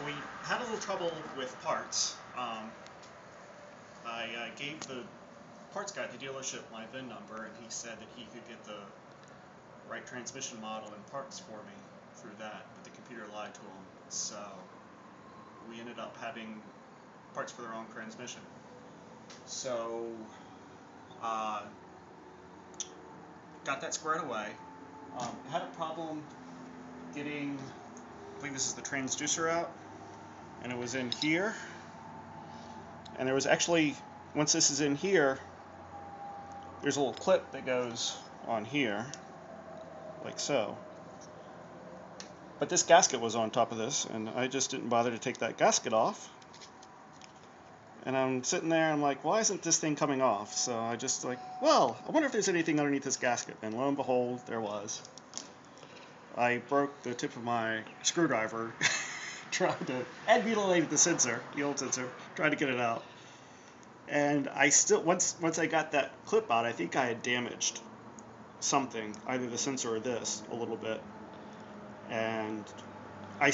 we had a little trouble with parts. I gave the parts guy at the dealership my VIN number, and he said that he could get the right transmission model and parts for me through that, but the computer lied to him. So we ended up having parts for the wrong transmission. So got that squared away. Had a problem getting, I think this is the transducer out, and it was in here. And there was actually, once this is in here, there's a little clip that goes on here, like so. But this gasket was on top of this, and I just didn't bother to take that gasket off. And I'm sitting there, and I'm like, why isn't this thing coming off? So I just like, well, I wonder if there's anything underneath this gasket. And lo and behold, there was. I broke the tip of my screwdriver trying to, and mutilated the sensor, the old sensor, trying to get it out. And I still, once I got that clip out, I think I had damaged something, either the sensor or this, a little bit. And I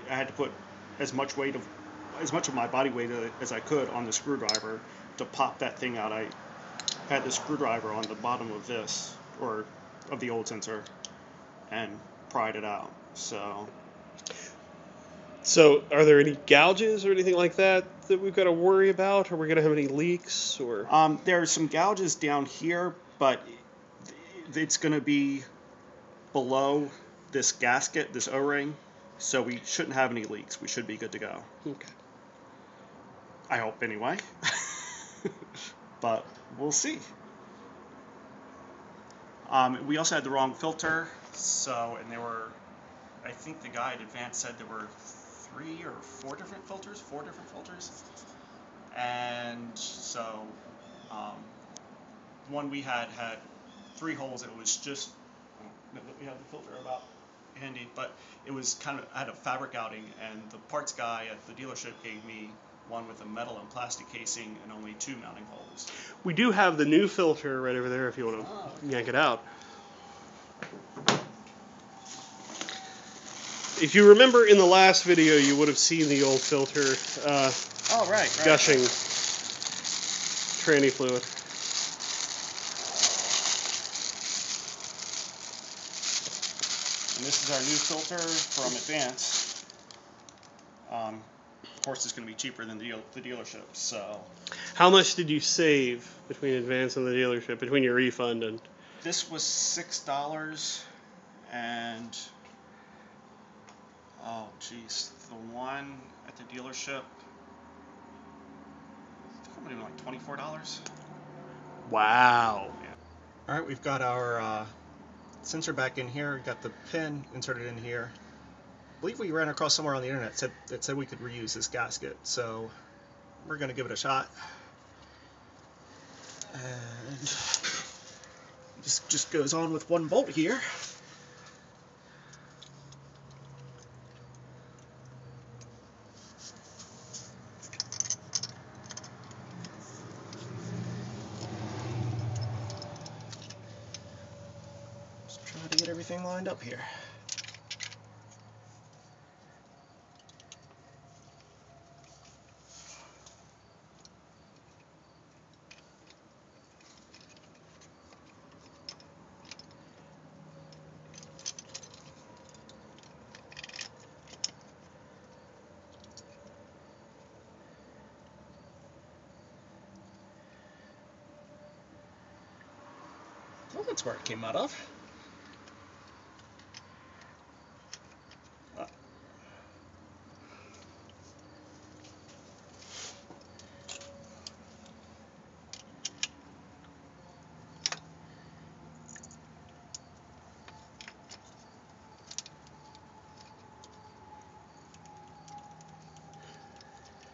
had to put as much of my body weight as I could on the screwdriver to pop that thing out. I had the screwdriver on the bottom of this, or of the old sensor, and pried it out. So are there any gouges or anything like that we've got to worry about? Are we going to have any leaks? Or there are some gouges down here, but it's going to be below this gasket, this O-ring, so we shouldn't have any leaks. We should be good to go. Okay. I hope, anyway. But we'll see. We also had the wrong filter, and there were, I think the guy at Advance said there were 3 or 4 different filters, and so one we had 3 holes, and it was just, we have the filter about handy, but it was kind of, I had a fabric outing, and the parts guy at the dealership gave me one with a metal and plastic casing and only 2 mounting holes. We do have the new filter right over there if you want to yank it out. If you remember in the last video, you would have seen the old filter gushing tranny fluid. And this is our new filter from Advance. Of course, it's going to be cheaper than the dealership. So, how much did you save between Advance and the dealership, between your refund and? This was $6, and oh geez, the one at the dealership, I think it might be like $24. Wow. Yeah. All right, we've got our sensor back in here. We've got the pin inserted in here. I believe we ran across somewhere on the internet that said we could reuse this gasket, so we're going to give it a shot. And this just goes on with 1 bolt here. Just trying to get everything lined up here. Well, that's where it came out of.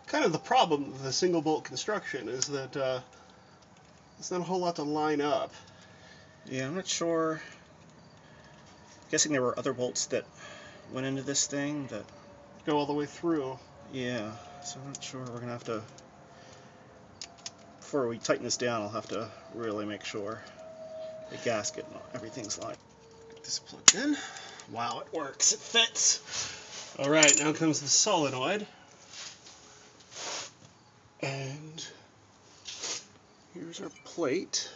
Kind of the problem with the single bolt construction is that there's not a whole lot to line up. Yeah, I'm not sure. I'm guessing there were other bolts that went into this thing that Go all the way through. Yeah, so I'm not sure. We're going to have to, before we tighten this down, I'll have to really make sure the gasket and everything's lined. Get this plugged in. Wow, it works. It fits. Alright, now comes the solenoid. And here's our plate.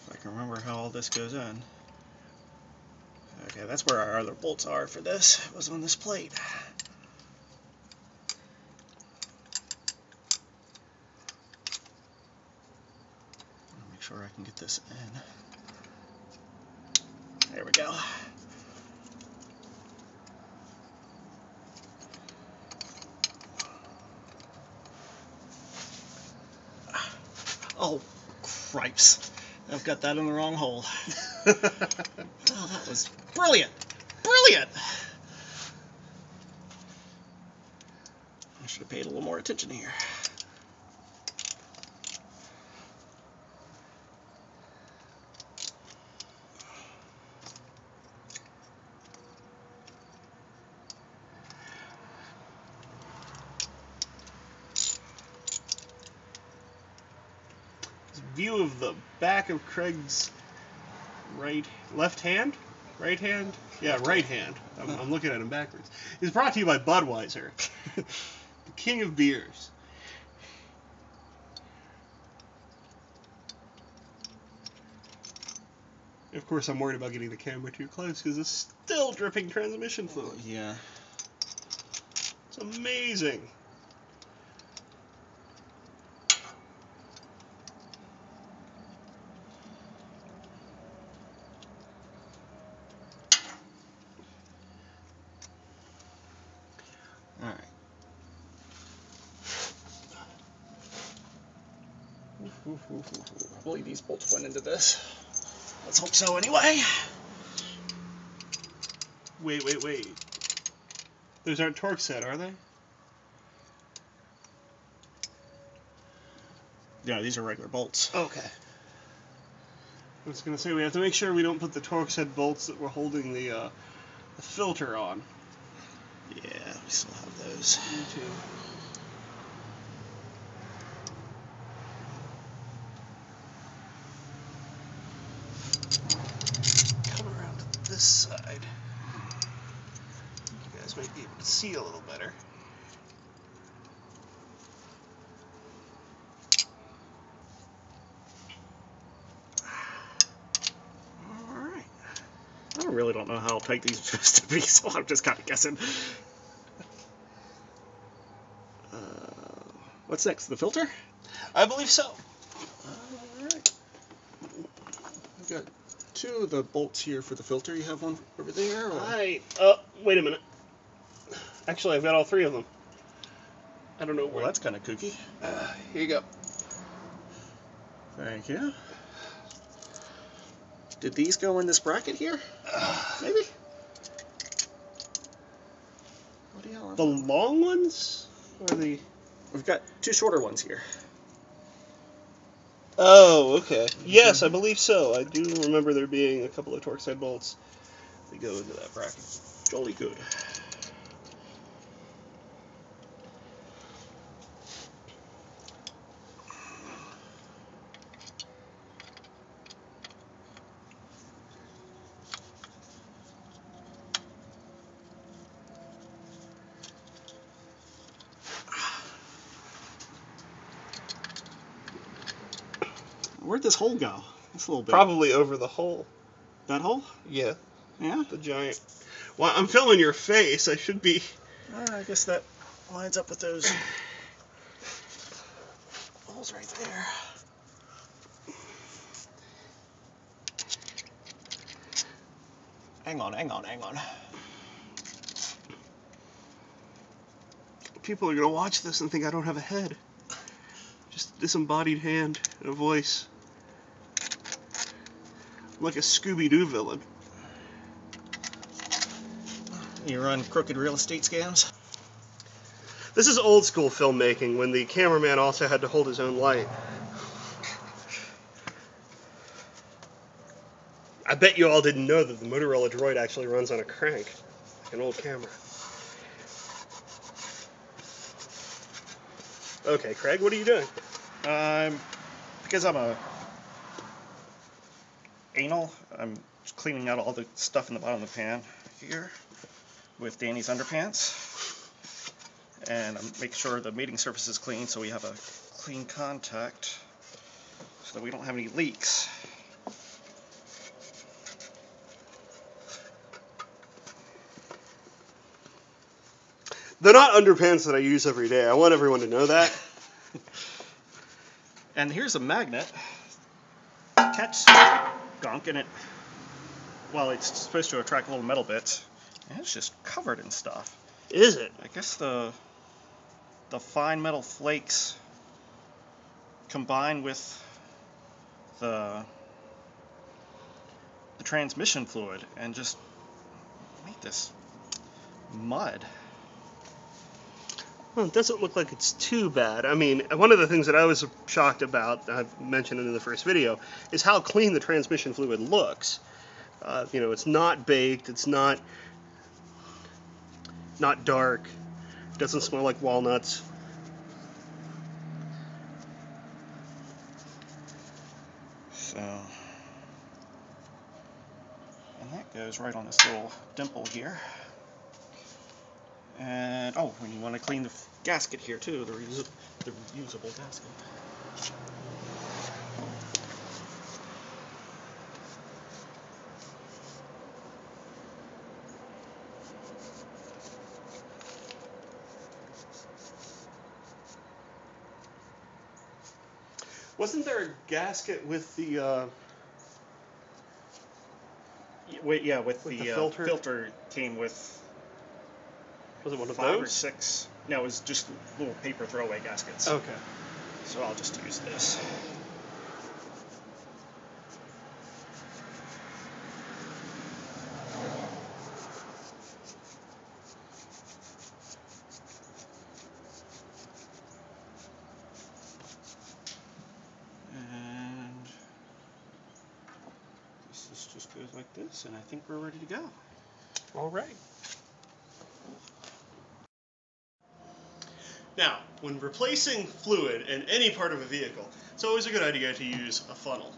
If I can remember how all this goes in. Okay, that's where our other bolts are for this. It was on this plate. Make sure I can get this in. There we go. Oh, cripes. I've got that in the wrong hole. Oh, that was brilliant. Brilliant. I should have paid a little more attention here. View of the back of Craig's left hand? Right hand? Yeah, right hand. I'm looking at him backwards. It's brought to you by Budweiser, the king of beers. Of course, I'm worried about getting the camera too close because it's still dripping transmission fluid. Yeah. It's amazing. Alright. I believe these bolts went into this. Let's hope so anyway. Wait. Those aren't torque set, are they? Yeah, these are regular bolts. Okay. I was going to say, we have to make sure we don't put the torque set bolts that we're holding the filter on. Yeah, we still have those. Me too. Come around to this side. You guys might be able to see a little better. Alright. I really don't know how tight these are supposed to be, so I'm just kind of guessing. What's next? The filter? I believe so. Alright. I've got two of the bolts here for the filter. You have one over there? Or? Wait a minute. Actually, I've got all three of them. I don't know where. Well, that's kind of kooky. Here you go. Thank you. Did these go in this bracket here? Maybe? What the hell? The long ones? Or the... We've got two shorter ones here. Oh, okay. Yes, I believe so. I do remember there being a couple of torque side bolts that go into that bracket. Jolly good. Where'd this hole go? This little bit. Probably over the hole. That hole? Yeah. Yeah? The giant. Well, I'm filming your face. I should be... I guess that lines up with those holes right there. Hang on. People are going to watch this and think I don't have a head. Just a disembodied hand and a voice. I'm like a Scooby-Doo villain. You run crooked real estate scams? This is old school filmmaking when the cameraman also had to hold his own light. I bet you all didn't know that the Motorola Droid actually runs on a crank, like an old camera. Okay, Craig, what are you doing? Because I'm a anal, I'm cleaning out all the stuff in the bottom of the pan here with Danny's underpants. And I'm making sure the mating surface is clean so we have a clean contact so that we don't have any leaks. They're not underpants that I use every day. I want everyone to know that. And here's a magnet. Catch gunk in it. Well, it's supposed to attract little metal bits. And it's just covered in stuff. Is it? I guess the fine metal flakes combined with the transmission fluid and just make this mud. Well, it doesn't look like it's too bad. I mean, one of the things that I was shocked about, I've mentioned it in the first video, is how clean the transmission fluid looks. You know, it's not baked, it's not dark, it doesn't smell like walnuts. So, and that goes right on this little dimple here. And, oh, when you want to clean the gasket here too, the reusable gasket. Wasn't there a gasket with the with the filter? Filter came with. Was it one of 5 or those? 6. No, it was just little paper throwaway gaskets. Okay. So I'll just use this. And this just goes like this, and I think we're ready to go. All right. Now, when replacing fluid in any part of a vehicle, it's always a good idea to use a funnel.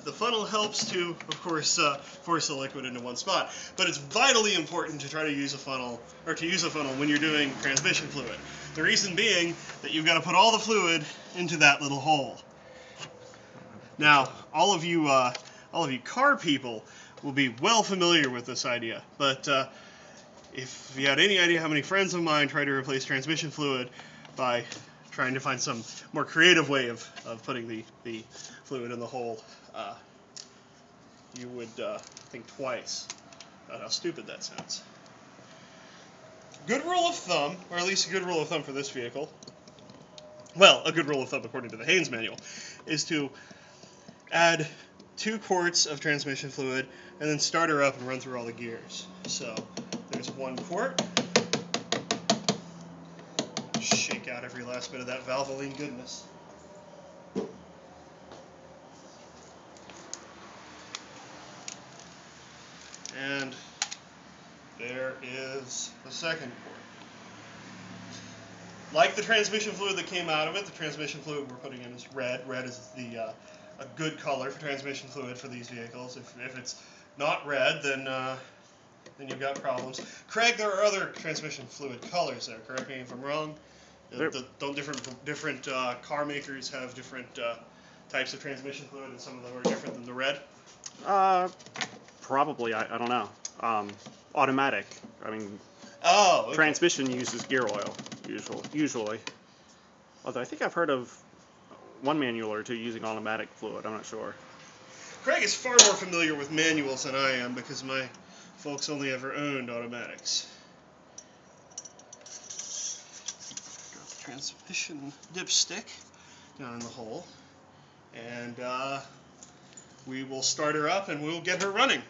The funnel helps to, of course, force the liquid into one spot, but it's vitally important to try to use a funnel, or to use a funnel when you're doing transmission fluid. The reason being that you've got to put all the fluid into that little hole. Now, all of you car people will be well familiar with this idea, but if you had any idea how many friends of mine try to replace transmission fluid by trying to find some more creative way of putting the fluid in the hole, you would think twice about how stupid that sounds. Good rule of thumb, or at least a good rule of thumb for this vehicle, well, a good rule of thumb according to the Haynes manual, is to add 2 quarts of transmission fluid and then start her up and run through all the gears. So there's 1 quart. Shake out every last bit of that Valvoline goodness. And there is the 2nd quart. Like the transmission fluid that came out of it, the transmission fluid we're putting in is red. Red is a good color for transmission fluid for these vehicles. If it's not red, then you've got problems. Craig, there are other transmission fluid colors there. Correct me if I'm wrong. Don't different car makers have different types of transmission fluid, and some of them are different than the red? Probably. I don't know. Automatic. I mean, okay. Transmission uses gear oil usually. Although I think I've heard of one manual or 2 using automatic fluid. I'm not sure. Craig is far more familiar with manuals than I am because my folks only ever owned automatics. Drop the transmission dipstick down in the hole, and we will start her up and we'll get her running.